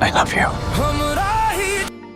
I love you।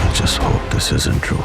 I just hope this isn't true।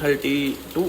32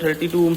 32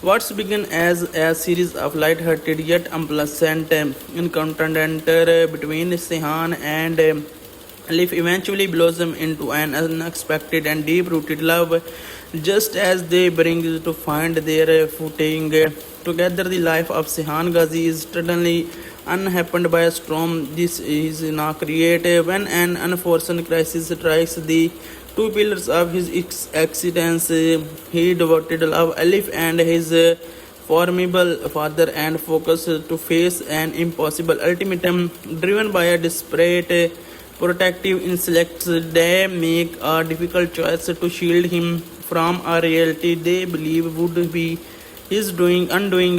What's begun as a series of light-hearted yet unpleasant encounter between Sihan and Alif eventually blossom into an unexpected and deep-rooted love. Just as they bring to find their footing together, the life of Sihan Ghazi is suddenly unhappened by a storm. This is now created when an unforeseen crisis strikes the two pillars of his existence. He devoted love, Alif, and his formidable father, and focused to face an impossible ultimatum. Driven by a desperate protective instincts, they make a difficult choice to shield him from a reality they believe would be his undoing.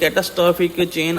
catastrophic chain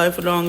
lifelong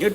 it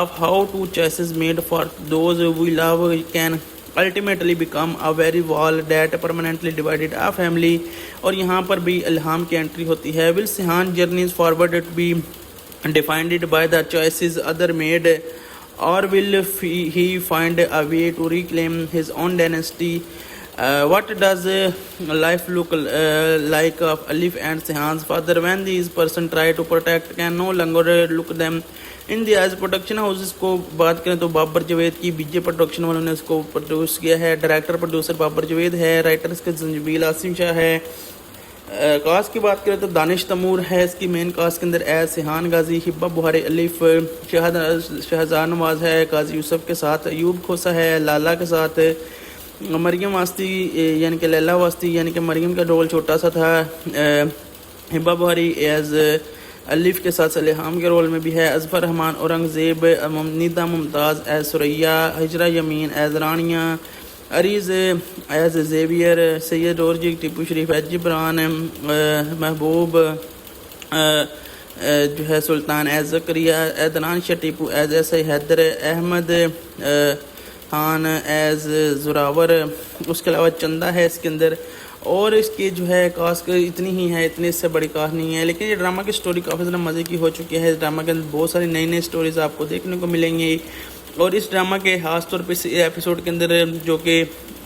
of how two choices made for those we love can ultimately become a very wall that permanently divided a family. اور یہاں پر بھی الہام کی entry ہوتی ہے. will Sihan journeys forward to be defined by the choices other made, or will he find a way to reclaim his own dynasty? What does life look like of Alif and Sihan's father when these person try to protect can no longer look them in the eyes? Production houses کو بات کریں تو بابر جوید کی B J production والوں نے اس کو produce کیا ہے. ڈائریکٹر پروڈیوسر بابر جوید ہے. رائٹر اس کے زنجبیل عاصم شاہ ہے. کاسٹ کی بات کریں تو دانش تیمور ہے اس کی مین کاسٹ کے اندر. سیحان غازی, ہبہ بخاری, الف, شہزاد نواز ہے قاضی یوسف کے ساتھ, ایوب کھوسا ہے لالا کے ساتھ, مریم واسطی یعنی کہ لیلا واسطی یعنی کہ مریم کا رول چھوٹا سا تھا. ہبہ بخاری ایز الف کے ساتھ سلیحام کے رول میں بھی ہے. Azfar Rehman Aurangzeb, Nida Mumtaz as Suraiya, Hajra Yamin as Rania, Areez as Xavier, Syed Urooj Tipu Sharif as Jibran, Mehboob جو ہے Sultan as Zakariya, Adnan Shah Tipu as S Haider, Ahmed Khan as Zoraver. اس کے علاوہ چندہ ہے اس کے اندر. اور اس کی جو ہے کاسٹ اتنی ہی ہے, اتنی اس سے بڑی کاسٹ نہیں ہے. لیکن یہ ڈرامہ کی سٹوری کافی زیادہ مزے کی ہو چکی ہے. اس ڈرامہ کے اندر بہت ساری نئی سٹوریز آپ کو دیکھنے کو ملیں گی. اور اس ڈرامہ کے خاص طور پہ اس ایپیسوڈ کے اندر جو کہ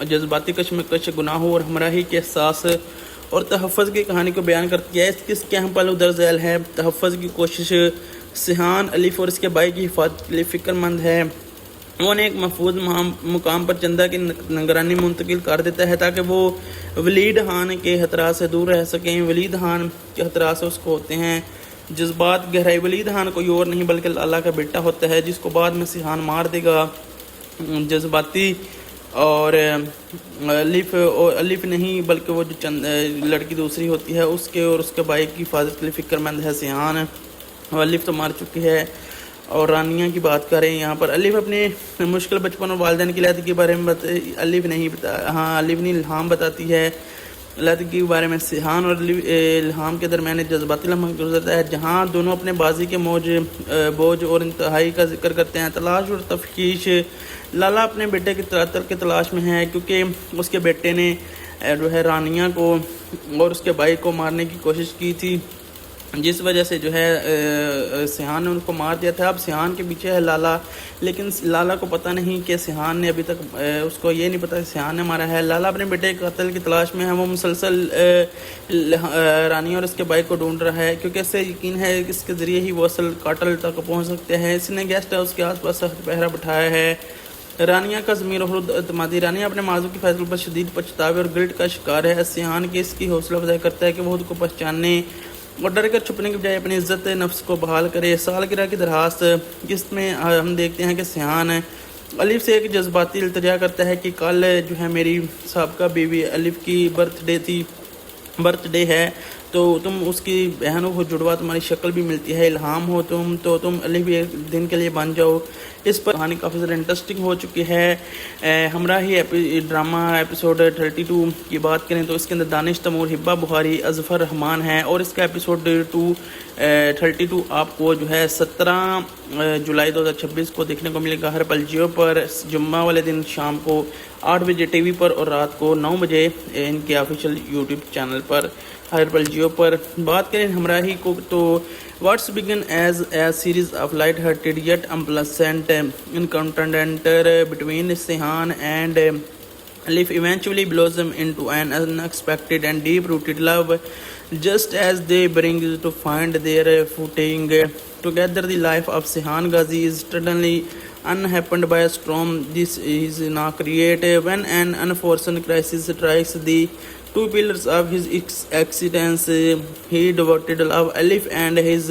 جذباتی کشمکش, گناہوں اور ہمراہی کے احساس اور تحفظ کی کہانی کو بیان کرتی ہے. اس کے اہم پہلو درج ذیل ہے. تحفظ کی کوشش, سیحان الف اور اس کے بھائی کی حفاظت کے لیے فکر مند ہے. وہ نے ایک محفوظ مقام پر چندہ کی نگرانی منتقل کر دیتا ہے تاکہ وہ ولید خان کے خطرات سے دور رہ سکیں. ولید خان کے خطرات سے اس کو ہوتے ہیں جذبات گہرائی. ولید خان کوئی اور نہیں بلکہ لالا کا بیٹا ہوتا ہے جس کو بعد میں سیحان مار دے گا. جذباتی اور الف نہیں بلکہ وہ جو لڑکی دوسری ہوتی ہے اس کے اور اس کے بھائی کی حفاظت کے لیے فکر مند ہے سیحان. الف تو مار چکی ہے. اور رانیہ کی بات کریں یہاں پر, الف اپنے مشکل بچپن اور والدین کی علیحدگی کے بارے میں الف نے الہام بتاتی ہے. علیحدگی کے بارے میں سیحان اور الہام کے درمیان جذباتی لمحہ گزرتا ہے جہاں دونوں اپنے بازی کے بوجھ اور انتہائی کا ذکر کرتے ہیں. تلاش اور تفتیش, لالا اپنے بیٹے کی کی تلاش میں ہے کیونکہ اس کے بیٹے نے جو ہے رانیہ کو اور اس کے بھائی کو مارنے کی کوشش کی تھی, جس وجہ سے جو ہے سیحان نے ان کو مار دیا تھا. اب سیحان کے پیچھے ہے لالا, لیکن لالا کو پتہ نہیں کہ سیحان نے ابھی تک اس کو یہ نہیں پتہ کہ سیحان نے مارا ہے. لالا اپنے بیٹے کے قتل کی تلاش میں ہے. وہ مسلسل رانی اور اس کے بھائی کو ڈھونڈ رہا ہے کیونکہ اس سے یقین ہے کہ اس کے ذریعے ہی وہ اصل قاتل تک پہنچ سکتے ہیں. اس نے گیسٹ ہاؤس کے آس پاس سخت پہرا بٹھایا ہے. رانیہ کا ضمیر و اعتمادی, رانیہ اپنے موضوع کے فیصلے پر شدید پچھتاوے اور گلٹ کا شکار ہے. سیحان کی اس کی حوصلہ افزائی کرتا ہے کہ وہ خود کو پہچاننے اور ڈر کر چھپنے کے بجائے اپنی عزت نفس کو بحال کرے. سالگرہ کی درخواست, جس میں ہم دیکھتے ہیں کہ سیحان الف سے ایک جذباتی التجا کرتا ہے کہ کل جو ہے میری سابقہ بیوی الف کی برتھ ڈے ہے تو تم اس کی بہنوں کو جڑوا, تمہاری شکل بھی ملتی ہے, الہام ہو تم الف بھی ایک دن کے لیے بن جاؤ. اس پر کہانی کافی زیادہ انٹرسٹنگ ہو چکی ہے. ہمراہی ڈرامہ ایپیسوڈ 32 کی بات کریں تو اس کے اندر دانش تیمور, ہبہ بخاری, اظفر رحمان ہے. اور اس کا ایپیسوڈ 32 آپ کو جو ہے 17 جولائی 2026 کو دیکھنے کو ملے گا ہر پل جیو پر, جمعہ والے دن شام کو 8 بجے ٹی وی پر اور رات کو 9 بجے ان کے آفیشیل یوٹیوب چینل پر ہر پل جیو پر. بات کریں ہمراہی کو تو what's begin as a series of light hearted yet unpleasant encounter between Sihan and Alif eventually blossom into an unexpected and deep-rooted love just as they bring to find their footing together the life of Sihan Ghazi is suddenly unhappened by a storm. This is now created when an unforeseen crisis strikes the two pillars of his existence. He devoted love Alif and his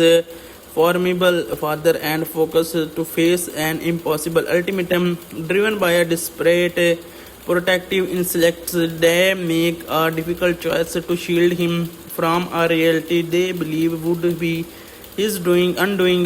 formidable father and focused to face an impossible ultimatum. Driven by a desperate protective instincts, they make a difficult choice to shield him from a reality they believe would be his undoing.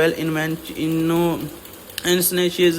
well instances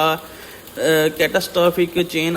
a catastrophic chain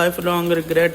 lifelong regret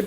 it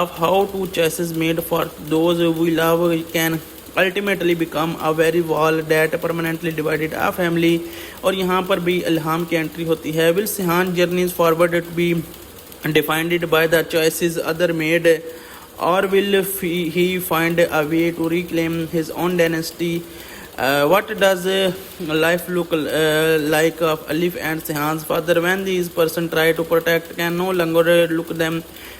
of how two choices made for those we love can ultimately become a very wall that permanently divided a family. اور یہاں پر بھی الہام کی entry ہوتی ہے. will Sihan journeys forward to be defined by the choices other made, or will he find a way to reclaim his own dynasty? What does life look like of Alif and Sihan's father when these person try to protect can no longer look them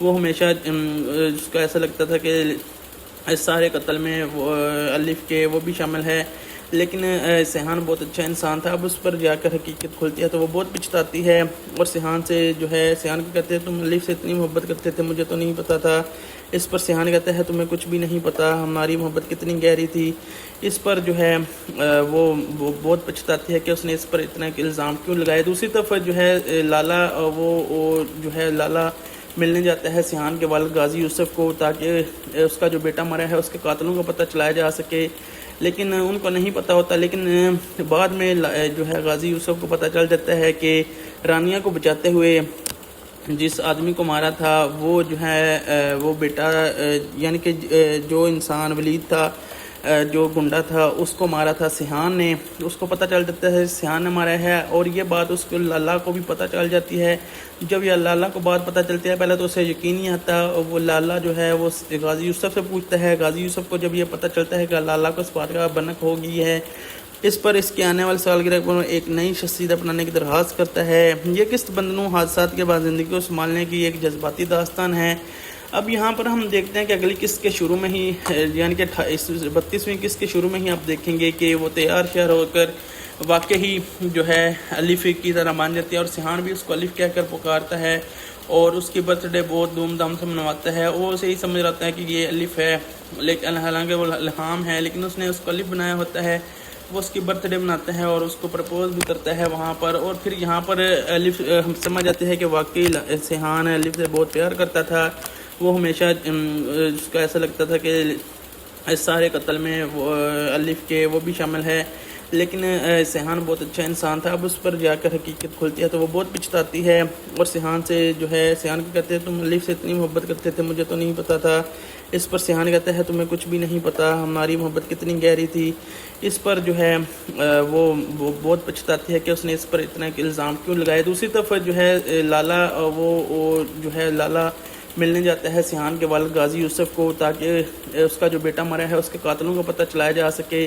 وہ ہمیشہ اس کو ایسا لگتا تھا کہ اس سارے قتل میں وہ الف کے وہ بھی شامل ہے، لیکن سیحان بہت اچھا انسان تھا. اب اس پر جا کر حقیقت کھلتی ہے تو وہ بہت پچھتاتی ہے، اور سیحان سے جو ہے سیحان کو کہتے ہیں تم الف سے اتنی محبت کرتے تھے مجھے تو نہیں پتا تھا. اس پر سیحان کہتا ہے تمہیں کچھ بھی نہیں پتا ہماری محبت کتنی گہری تھی. اس پر جو ہے وہ بہت پچھتاتی ہے کہ اس نے اس پر اتنا الزام کیوں لگایا. دوسری طرف جو ہے لالا وہ جو ہے لالا ملنے جاتا ہے سیحان کے والد غازی یوسف کو تاکہ اس کا جو بیٹا مرا ہے اس کے قاتلوں کا پتہ چلایا جا سکے، لیکن ان کو نہیں پتہ ہوتا. لیکن بعد میں جو ہے غازی یوسف کو پتہ چل جاتا ہے کہ رانیہ کو بچاتے ہوئے جس آدمی کو مارا تھا وہ جو ہے وہ بیٹا یعنی کہ جو انسان ولید تھا جو گنڈا تھا اس کو مارا تھا سیحان نے. اس کو پتہ چل جاتا ہے سیحان نے مارا ہے، اور یہ بات اس کو لالا کو بھی پتہ چل جاتی ہے. جب یہ لالا کو بات پتہ چلتی ہے پہلے تو اسے یقین نہیں آتا. وہ لالا جو ہے وہ غازی یوسف سے پوچھتا ہے. غازی یوسف کو جب یہ پتہ چلتا ہے کہ لالا کو اس بات کا بنک ہو گئی ہے، اس پر اس کے آنے والے سالگرہ پر ایک نئی شخصیت اپنانے کی درخواست کرتا ہے. یہ قسط بندنوں حادثات کے بعد زندگی کو سنبھالنے کی ایک جذباتی داستان ہے. اب یہاں پر ہم دیکھتے ہیں کہ اگلی قسط کے شروع میں ہی یعنی کہ 32ویں قسط کے شروع میں ہی آپ دیکھیں گے کہ وہ تیار شہر ہو کر واقعی جو ہے الف کی طرح مان جاتی ہے، اور سیحان بھی اس کو الف کہہ کر پکارتا ہے اور اس کی برتھ ڈے بہت دھوم دھام سے منواتا ہے. وہ اسے ہی سمجھ رہتا ہے کہ یہ الف ہے، لیکن حالانکہ وہ الہام ہے، لیکن اس نے اس کو الف بنایا ہوتا ہے. وہ اس کی برتھ ڈے مناتا ہے اور اس کو پرپوز بھی کرتا ہے وہاں پر. اور پھر یہاں پر الف ہم سمجھ جاتے ہیں کہ واقعی سیحان الف سے بہت پیار کرتا تھا. وہ ہمیشہ اس کو ایسا لگتا تھا کہ اس سارے قتل میں وہ الف کے وہ بھی شامل ہے، لیکن سیحان بہت اچھا انسان تھا. اب اس پر جا کر حقیقت کھلتی ہے تو وہ بہت پچھتاتی ہے، اور سیحان سے جو ہے سیحان کو کہتے ہیں تم الف سے اتنی محبت کرتے تھے مجھے تو نہیں پتا تھا. اس پر سیحان کہتا ہے تمہیں کچھ بھی نہیں پتا ہماری محبت کتنی گہری تھی. اس پر جو ہے وہ بہت پچھتاتی ہے کہ اس نے اس پر اتنا الزام کیوں لگایا. دوسری طرف جو ہے لالا وہ جو ہے لالا ملنے جاتا ہے سیحان کے والد غازی یوسف کو تاکہ اس کا جو بیٹا مرا ہے اس کے قاتلوں کا پتہ چلایا جا سکے،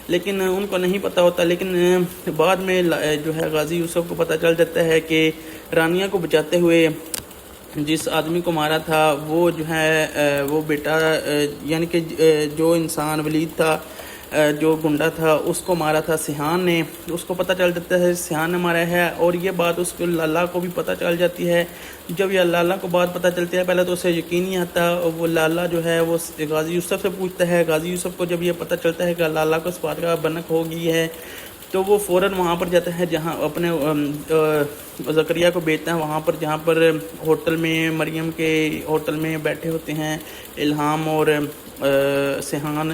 لیکن ان کو نہیں پتہ ہوتا. لیکن بعد میں جو ہے غازی یوسف کو پتہ چل جاتا ہے کہ رانیہ کو بچاتے ہوئے جس آدمی کو مارا تھا وہ جو ہے وہ بیٹا یعنی کہ جو انسان ولید تھا جو گنڈا تھا اس کو مارا تھا سیحان نے. اس کو پتہ چل جاتا ہے سیحان نے مارا ہے، اور یہ بات اس کو لالا کو بھی پتہ چل جاتی ہے. جب یہ لالا کو بات پتہ چلتی ہے پہلے تو اسے یقین نہیں آتا. وہ لالا جو ہے وہ غازی یوسف سے پوچھتا ہے. غازی یوسف کو جب یہ پتہ چلتا ہے کہ لالا کو اس بات کا بنک ہو گئی ہے تو وہ فوراً وہاں پر جاتا ہے جہاں اپنے زکریا کو بھیجتا ہے وہاں پر جہاں پر ہوٹل میں مریم کے ہوٹل میں بیٹھے ہوتے ہیں الہام اور سیحان.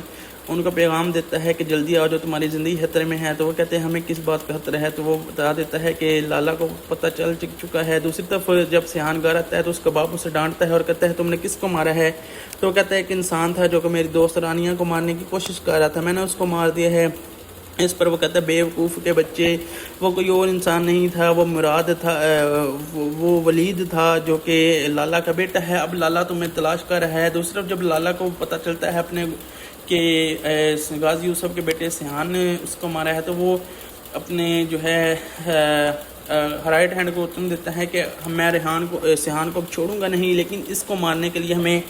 ان کو پیغام دیتا ہے کہ جلدی آؤ جو تمہاری زندگی خطرے میں ہے. تو وہ کہتے ہیں ہمیں کس بات کا خطرہ ہے، تو وہ بتا دیتا ہے کہ لالا کو پتہ چل چکا ہے. دوسری طرف جب سیحان گھر آتا ہے تو اس کا باپ اسے ڈانٹتا ہے اور کہتا ہے تم نے کس کو مارا ہے. تو وہ کہتا ہے ایک انسان تھا جو کہ میری دوست رانیہ کو مارنے کی کوشش کر رہا تھا، میں نے اس کو مار دیا ہے. اس پر وہ کہتا ہے بے وقوف کے بچے، وہ کوئی اور انسان نہیں تھا، وہ مراد تھا، وہ ولید تھا جو کہ لالا کا بیٹا ہے. اب لالا تمہیں تلاش کر رہا ہے. دوسری طرف جب لالا کو پتہ چلتا ہے اپنے کہ غازی یوسف کے بیٹے سیحان نے اس کو مارا ہے تو وہ اپنے جو ہے رائٹ ہینڈ کو حکم دیتا ہے کہ میں سیحان کو چھوڑوں گا نہیں، لیکن اس کو مارنے کے لیے ہمیں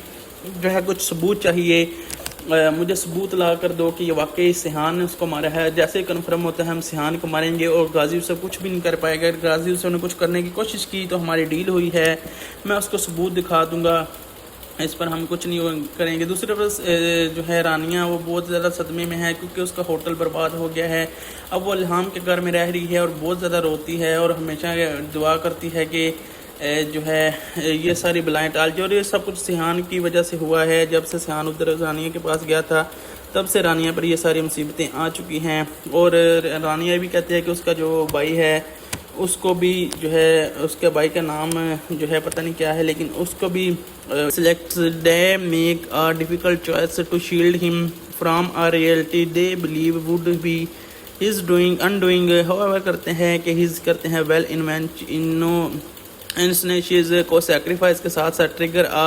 جو ہے کچھ ثبوت چاہیے. مجھے ثبوت لا کر دو کہ یہ واقعی سیحان نے اس کو مارا ہے. جیسے کنفرم ہوتا ہے ہم سیحان کو ماریں گے اور غازی یوسف کچھ بھی نہیں کر پائے گا. اگر غازی یوسف نے کچھ کرنے کی کوشش کی تو ہماری ڈیل ہوئی ہے، میں اس کو ثبوت دکھا دوں گا، اس پر ہم کچھ نہیں کریں گے. دوسری طرف جو ہے رانیہ وہ بہت زیادہ صدمے میں ہے کیونکہ اس کا ہوٹل برباد ہو گیا ہے. اب وہ الہام کے گھر میں رہ رہی ہے اور بہت زیادہ روتی ہے اور ہمیشہ دعا کرتی ہے کہ جو ہے یہ ساری بلائیں ٹال جائے. اور یہ سب کچھ سیحان کی وجہ سے ہوا ہے. جب سے سیحان ادھر رانیہ کے پاس گیا تھا تب سے رانیہ پر یہ ساری مصیبتیں آ چکی ہیں. اور رانیہ بھی کہتے ہیں کہ اس کا جو بھائی ہے اس کو بھی جو ہے اس کے بھائی کا نام جو ہے پتہ نہیں کیا ہے، لیکن اس کو بھی selects they make a difficult choice to shield him from a reality they believe would be his undoing. however کرتے ہیں کہ his کرتے ہیں well instances کو sacrifice کے ساتھ ساتھ trigger a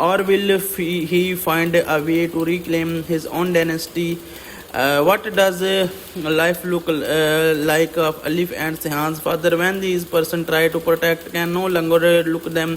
or will he find a way to reclaim his own dynasty? What does life look like of Alif and Sihan's father when these person try to protect can no longer look them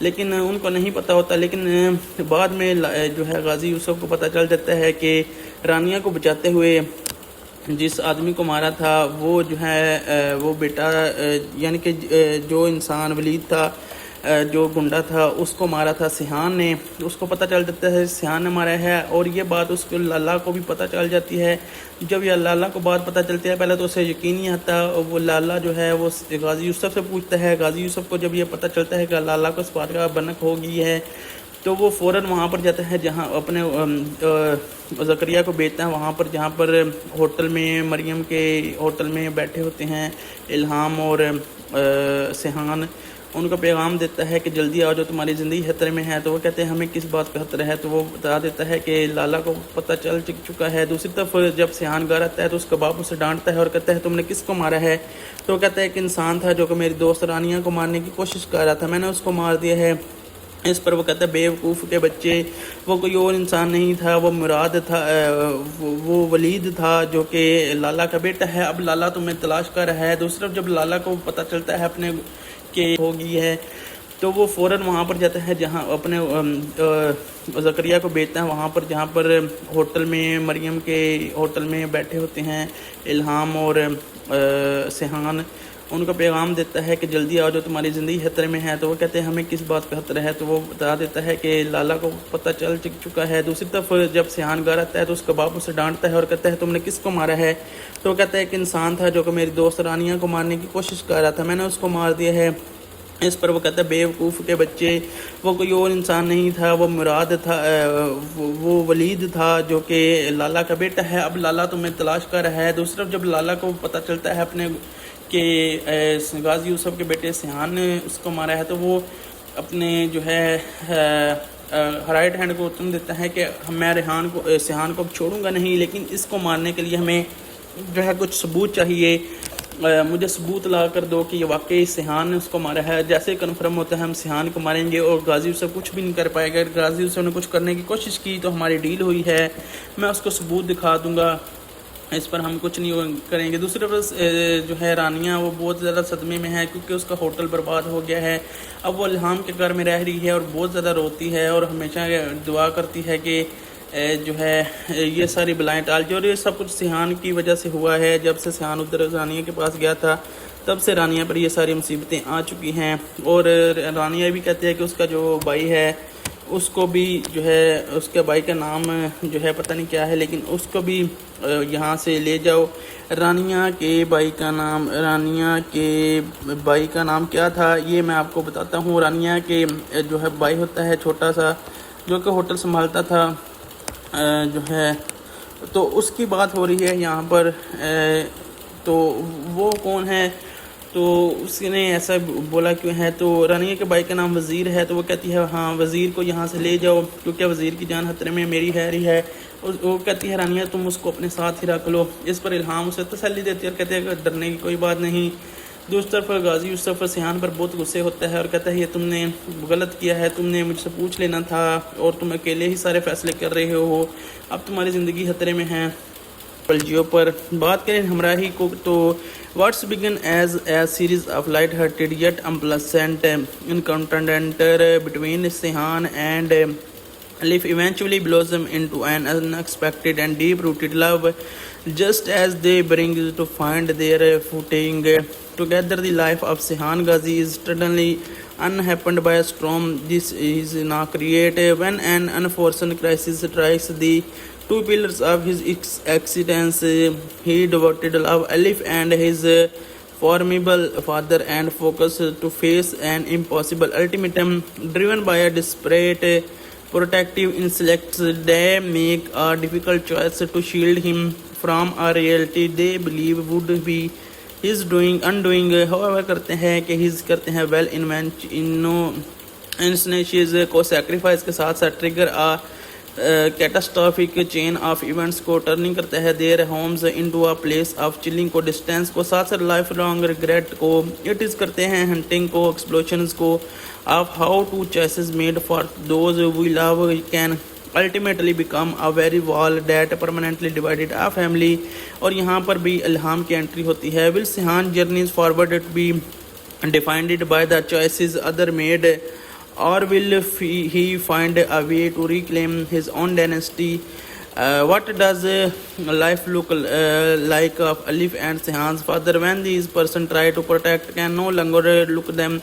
لیکن ان کو نہیں پتہ ہوتا. لیکن بعد میں جو ہے غازی یوسف کو پتہ چل جاتا ہے کہ رانیہ کو بچاتے ہوئے جس آدمی کو مارا تھا وہ جو ہے وہ بیٹا یعنی کہ جو انسان ولید تھا جو گنڈا تھا اس کو مارا تھا سیحان نے. اس کو پتہ چل جاتا ہے سیحان نے مارا ہے, اور یہ بات اس کو لالا کو بھی پتہ چل جاتی ہے. جب یہ لالا کو بات پتہ چلتی ہے پہلے تو اسے یقین نہیں آتا. وہ لالا جو ہے وہ غازی یوسف سے پوچھتا ہے. غازی یوسف کو جب یہ پتہ چلتا ہے کہ لالا کو اس بات کا بنک ہو گئی ہے تو وہ فوراً وہاں پر جاتا ہے جہاں اپنے زکریا کو بھیجتا ہے وہاں پر جہاں پر ہوٹل میں مریم کے ہوٹل میں بیٹھے ہوتے ہیں الہام اور سیحان. ان کو پیغام دیتا ہے کہ جلدی آؤ جو تمہاری زندگی خطرے میں ہے. تو وہ کہتے ہیں ہمیں کس بات کا خطرہ ہے, تو وہ بتا دیتا ہے کہ لالا کو پتہ چل چکا ہے. دوسری طرف جب سیحان گھر آتا ہے تو اس کا باپ اسے ڈانٹتا ہے اور کہتا ہے تم نے کس کو مارا ہے. تو وہ کہتا ہے کہ انسان تھا جو کہ میری دوست رانیہ کو مارنے کی کوشش کر رہا تھا, میں نے اس کو مار دیا ہے. اس پر وہ کہتا ہے بیوقوف کے بچے, وہ کوئی اور انسان نہیں تھا, وہ مراد تھا, وہ ولید تھا جو کہ لالا کا بیٹا ہے. اب لالا تمہیں تلاش کر رہا ہے. دوسری طرف جب لالا کو پتہ چلتا ہے اپنے کہ ہو گئی ہے تو وہ فوراً وہاں پر جاتا ہے جہاں اپنے زکریا کو بھیجتا ہے وہاں پر جہاں پر ہوٹل میں مریم کے ہوٹل میں بیٹھے ہوتے ہیں الہام اور سیحان. ان کو پیغام دیتا ہے کہ جلدی آؤ جو تمہاری زندگی خطرے میں ہے. تو وہ کہتے ہیں ہمیں کس بات کا خطرہ ہے, تو وہ بتا دیتا ہے کہ لالا کو پتہ چل چکا ہے. دوسری طرف جب سیحان گھر آتا ہے تو اس کا باپ اسے ڈانٹتا ہے اور کہتا ہے تم نے کس کو مارا ہے. تو وہ کہتا ہے کہ انسان تھا جو کہ میری دوست رانیہ کو مارنے کی کوشش کر رہا تھا, میں نے اس کو مار دیا ہے. اس پر وہ کہتا ہے بیوقوف کے بچے, وہ کوئی اور انسان نہیں تھا, وہ مراد تھا, وہ ولید تھا جو کہ لالا کا بیٹا ہے. اب لالا تمہیں تلاش کر رہا ہے. دوسری طرف جب لالا کو پتہ چلتا ہے اپنے کہ غازی یوسف کے بیٹے سیحان نے اس کو مارا ہے تو وہ اپنے جو ہے رائٹ ہینڈ کو حکم دیتا ہے کہ میں سیحان کو چھوڑوں گا نہیں, لیکن اس کو مارنے کے لیے ہمیں جو ہے کچھ ثبوت چاہیے. مجھے ثبوت لا کر دو کہ یہ واقعی سیحان نے اس کو مارا ہے. جیسے کنفرم ہوتا ہے ہم سیحان کو ماریں گے اور غازی یوسف کچھ بھی نہیں کر پائے گا. اگر غازی یوسف نے کچھ کرنے کی کوشش کی تو ہماری ڈیل ہوئی ہے, میں اس کو ثبوت دکھا دوں گا, اس پر ہم کچھ نہیں کریں گے. دوسری طرف جو ہے رانیہ وہ بہت زیادہ صدمے میں ہے کیونکہ اس کا ہوٹل برباد ہو گیا ہے. اب وہ الہام کے گھر میں رہ رہی ہے اور بہت زیادہ روتی ہے اور ہمیشہ دعا کرتی ہے کہ جو ہے یہ ساری بلائیں ٹال جائے. اور یہ سب کچھ سیحان کی وجہ سے ہوا ہے. جب سے سیحان ادھر رانیہ کے پاس گیا تھا تب سے رانیہ پر یہ ساری مصیبتیں آ چکی ہیں. اور رانیہ بھی کہتی ہے کہ اس کا جو بھائی ہے اس کو بھی جو ہے اس کے بھائی کا نام جو ہے پتہ نہیں کیا ہے, لیکن اس کو بھی یہاں سے لے جاؤ. رانیہ کے بھائی کا نام کیا تھا یہ میں آپ کو بتاتا ہوں. رانیہ کے جو ہے بھائی ہوتا ہے چھوٹا سا جو کہ ہوٹل سنبھالتا تھا جو ہے, تو اس کی بات ہو رہی ہے یہاں پر. تو وہ کون ہے, تو اس نے ایسا بولا کیوں ہے, تو رانیہ کے بھائی کا نام وزیر ہے. تو وہ کہتی ہے ہاں وزیر کو یہاں سے لے جاؤ کیونکہ وزیر کی جان خطرے میں میری ہے رہی ہے. وہ کہتی ہے رانیہ تم اس کو اپنے ساتھ ہی رکھ لو. اس پر الہام اسے تسلی دیتی ہے اور کہتے ہیں کہ ڈرنے کی کوئی بات نہیں. دوسری طرف غازی یوسف سیحان پر بہت غصے ہوتا ہے اور کہتا ہے یہ تم نے غلط کیا ہے, تم نے مجھ سے پوچھ لینا تھا اور تم اکیلے ہی سارے فیصلے کر رہے ہو, اب تمہاری زندگی خطرے میں ہے. پلجیو پر بات کریں ہمراہی کو, تو what's begin as a series of light hearted yet unpleasant encounter between Seyhan and Alif eventually blossom into an unexpected and deep-rooted love. Just as they bring to find their footing together, the life of Seyhan Ghazi is suddenly unhampered by a storm. This is now created when an unforeseen crisis strikes the two pillars of his existence. He devoted love Alif and his formidable father and focused to face an impossible ultimatum. Driven by a desperate protective instinct, they make a difficult choice to shield him from a reality they believe would be his undoing. However کرتے ہیں well intentioned کو sacrifice کے ساتھ ساتھ trigger a catastrophic chain of events کو turning کرتا ہے their homes into a place of chilling کو distance کو ساتھ ساتھ life long regret کو it is کرتے ہیں hunting کو explosions کو of how two choices made for those we love can ultimately become a very wall that permanently divided a family. اور یہاں پر بھی الہام کی انٹری ہوتی ہے. will Seyhan journeys forward it be defined by the choices other made or will he find a way to reclaim his own dynasty? What does life look like of Alif and Sihan's father when these person try to protect can no longer look them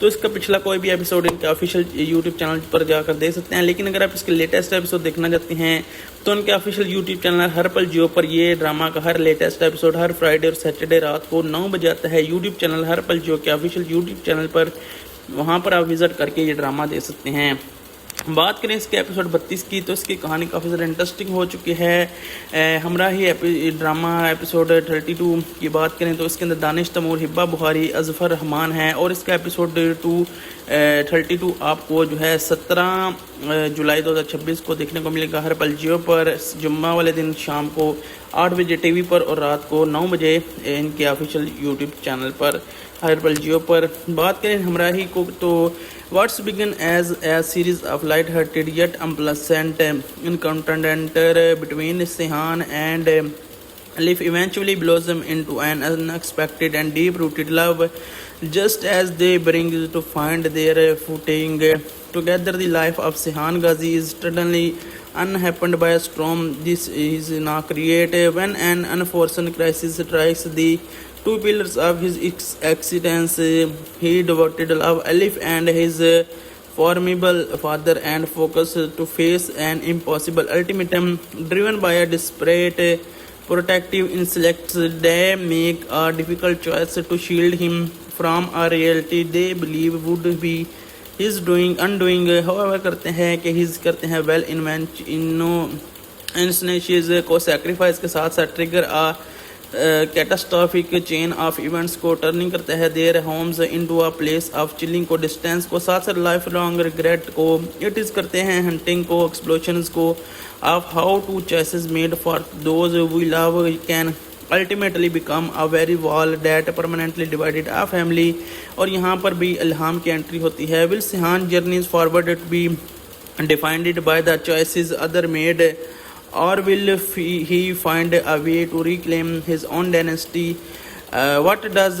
تو اس کا پچھلا کوئی بھی episode ان کے official YouTube channel پر جا کر دیکھ سکتے ہیں. لیکن اگر آپ اس کے لیٹسٹ ایپیسوڈ دیکھنا چاہتے ہیں تو ان کے آفیشیل یوٹیوب چینل ہر پل جیو پر یہ ڈرامہ کا ہر لیٹسٹ ایپیسوڈ ہر فرائیڈے اور سیٹرڈے رات کو 9 بجے آتا ہے. یوٹیوب چینل ہر پل جیو کے آفیشیل یوٹیوب چینل پر, وہاں پر آپ وزٹ کر کے یہ ڈرامہ دیکھ سکتے ہیں. بات کریں اس کے ایپیسوڈ 32 کی تو اس کی کہانی کافی زیادہ انٹرسٹنگ ہو چکی ہے. ہمراہی ڈرامہ ایپیسوڈ 32 کی بات کریں تو اس کے اندر دانش تیمور, ہبہ بخاری, اظفر رحمان ہے. اور اس کا ایپیسوڈ 32 آپ کو جو ہے 17 جولائی 2026 کو دیکھنے کو ملے گا ہر پل جیو پر, جمعہ والے دن شام کو 8 بجے ٹی وی پر اور رات کو 9 بجے ان کے آفیشیل یوٹیوب چینل پر ہر پل جیو پر. بات کریں ہمراہی کو تو what's begin as a series of light hearted yet unpleasant encounter between Sihan and Alif eventually blossom into an unexpected and deep-rooted love. Just as they bring to find their footing together, the life of Sihan Ghazi is suddenly unhampered by a storm. This is not created when an unforeseen crisis strikes the two pillars of his existence. He devoted love Alif and his formidable father and focused to face an impossible ultimatum. Driven by a desperate protective instinct, they make a difficult choice to shield him from a reality they believe would be his undoing. However, کرتے ہیں well intentions کو sacrifice کے ساتھ ساتھ trigger a catastrophic chain of events کو turning کرتا ہے their homes into a place of chilling کو, distance کو ساتھ ساتھ lifelong regret کو, it is کرتے ہیں hunting کو, explosions کو of how to choices made for those we love can ultimately become a very wall that permanently divided a family. اور یہاں پر بھی الہام کی انٹری ہوتی ہے. Will Sihan journeys forward to be defined by the choices other made, or will he find a way to reclaim his own dynasty? What does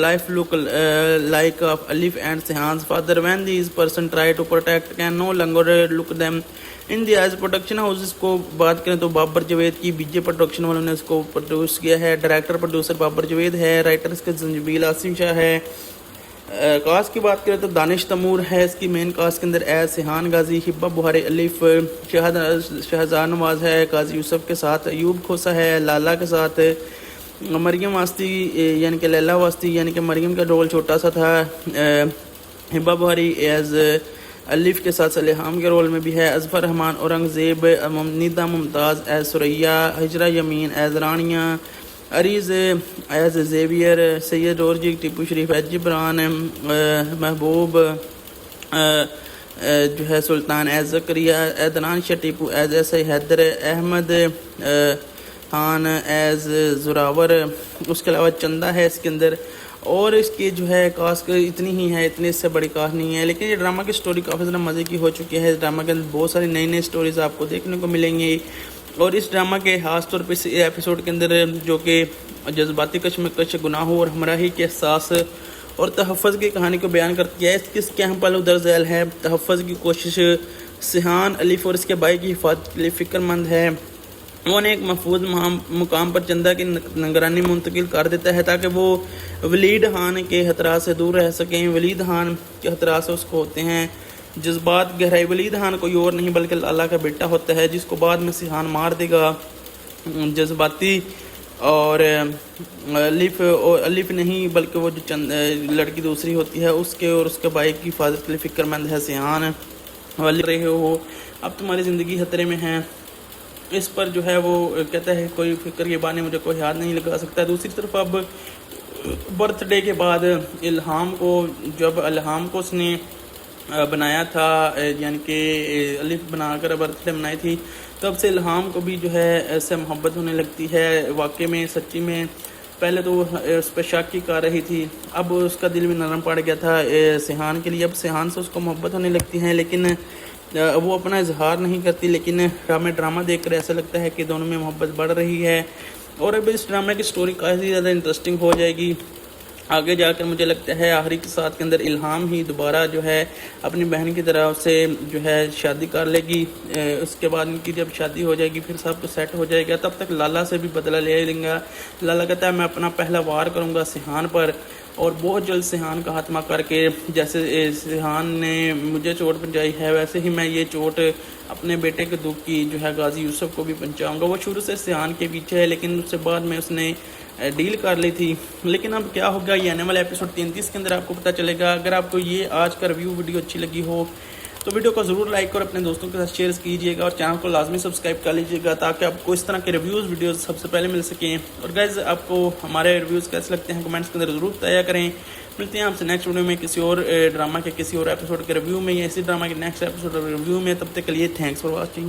life look like of Alif and Sihan's father when these person try to protect can no longer look them in the eyes? Production house اس کو بات کریں تو بابر جوید کی BJ production والوں نے اس کو produce کیا ہے. ڈائریکٹر پروڈیوسر بابر جوید ہے. رائٹر اس کے زنجبیل آصم شاہ ہے. کاسٹ کی بات کریں تو دانش تیمور ہے اس کی مین کاسٹ کے اندر ایز سیحان غازی, ہبہ بخاری الف, شہزاد نواز ہے قاضی یوسف کے ساتھ, ایوب کھوسا ہے لالا کے ساتھ, مریم واسطی یعنی کہ لیلا واسطی یعنی کہ مریم کا رول چھوٹا سا تھا, ہبہ بخاری ایز الف کے ساتھ سلیحام کے رول میں بھی ہے, Azfar Rehman Aurangzeb, Nida Mumtaz as Suraiya, Hajra Yamin as Rania, Areez as Xavier, Syed Urooj Tipu Sharif as Jibran, Mehboob جو ہے سلطان ایز زکریہ, عدنان شاہ ٹیپو ایز ایسے حیدر, احمد خان ایز زراور. اس کے علاوہ چندہ ہے اس کے اندر. اور اس کی جو ہے کاسٹ اتنی ہی ہے, اتنی اس سے بڑی کاسٹ نہیں ہے. لیکن یہ ڈرامہ کی سٹوری کافی زیادہ مزے کی ہو چکی ہے. اس ڈرامہ کے اندر بہت ساری نئی سٹوریز آپ کو دیکھنے کو ملیں گی. اور اس ڈرامہ کے خاص طور پہ اس ایپیسوڈ کے اندر جو کہ جذباتی کشمکش, گناہوں اور ہمراہی کے احساس اور تحفظ کی کہانی کو بیان کرتی ہے. اس کے اہم پہلو درج ذیل ہے تحفظ کی کوشش. سیحان الف اور اس کے بھائی کی حفاظت کے لیے فکر مند ہے. وہ نے ایک محفوظ مقام پر چندہ کی نگرانی منتقل کر دیتا ہے تاکہ وہ ولید خان کے خطرات سے دور رہ سکیں. ولید خان کے خطرات سے اس کو ہوتے ہیں جذبات گہرائی. ولید خان کوئی اور نہیں بلکہ لالا کا بیٹا ہوتا ہے جس کو بعد میں سیحان مار دے گا. جذباتی اور الف نہیں بلکہ وہ جو لڑکی دوسری ہوتی ہے اس کے اور اس کے بھائی کی حفاظت کے لیے فکر مند ہے. سیحان رہے ہو اب تمہاری زندگی خطرے میں ہے, اس پر جو ہے وہ کہتا ہے کوئی فکر کے بارے مجھے کوئی یاد نہیں لگا سکتا. دوسری طرف اب برتھ ڈے کے بعد الہام کو اس نے بنایا تھا, یعنی کہ الف بنا کر برتھ ڈے بنائی تھی, تب سے الہام کو بھی جو ہے ایسے محبت ہونے لگتی ہے. واقعی میں سچی میں پہلے تو اس پہ شک کی کر رہی تھی, اب اس کا دل بھی نرم پڑ گیا تھا سیحان کے لیے. اب سیحان سے اس کو محبت ہونے لگتی ہے لیکن وہ اپنا اظہار نہیں کرتی. لیکن ہمیں ڈرامہ دیکھ کر ایسا لگتا ہے کہ دونوں میں محبت بڑھ رہی ہے. اور اب اس ڈرامے کی سٹوری کافی زیادہ انٹرسٹنگ ہو جائے گی آگے جا کر. مجھے لگتا ہے آخری کے ساتھ کے اندر الہام ہی دوبارہ جو ہے اپنی بہن کی طرح سے جو ہے شادی کر لے گی. اس کے بعد ان کی جب شادی ہو جائے گی پھر سب کچھ سیٹ ہو جائے گا. تب تک لالا سے بھی بدلہ لے لیں گا. لالا کہتا ہے میں اپنا پہلا وار کروں گا سیحان پر. اور بہت جلد سیحان کا خاتمہ کر کے جیسے سیحان نے مجھے چوٹ پہنچائی ہے ویسے ہی میں یہ چوٹ اپنے بیٹے کے دکھ کی جو ہے غازی یوسف کو بھی پہنچاؤں گا. وہ شروع سے سیحان کے پیچھے ہے لیکن اس سے بعد میں اس نے ڈیل کر لی تھی. لیکن اب کیا ہوگا یہ آنے والا ایپیسوڈ 33 کے اندر آپ کو پتہ چلے گا. اگر آپ کو یہ آج کا ریویو ویڈیو اچھی لگی ہو تو ویڈیو کو ضرور لائک اور اپنے دوستوں کے ساتھ شیئر کیجیے گا اور چینل کو لازمی سبسکرائب کر لیجیے گا تاکہ آپ کو اس طرح کے ویڈیوز سب سے پہلے مل سکیں. اور گائز آپ کو ہمارے ریویوز کیسے لگتے ہیں کمنٹس کے اندر ضرور بتایا کریں. ملتے ہیں آپ سے نیکسٹ ویڈیو میں کسی اور ڈرامہ کے کسی اور ایپیسوڈ کے ریویو میں یا اسی ڈرامہ کے نیکسٹ ایپیسوڈ ریویو میں. تب تک کے لیے تھینکس فار واچنگ.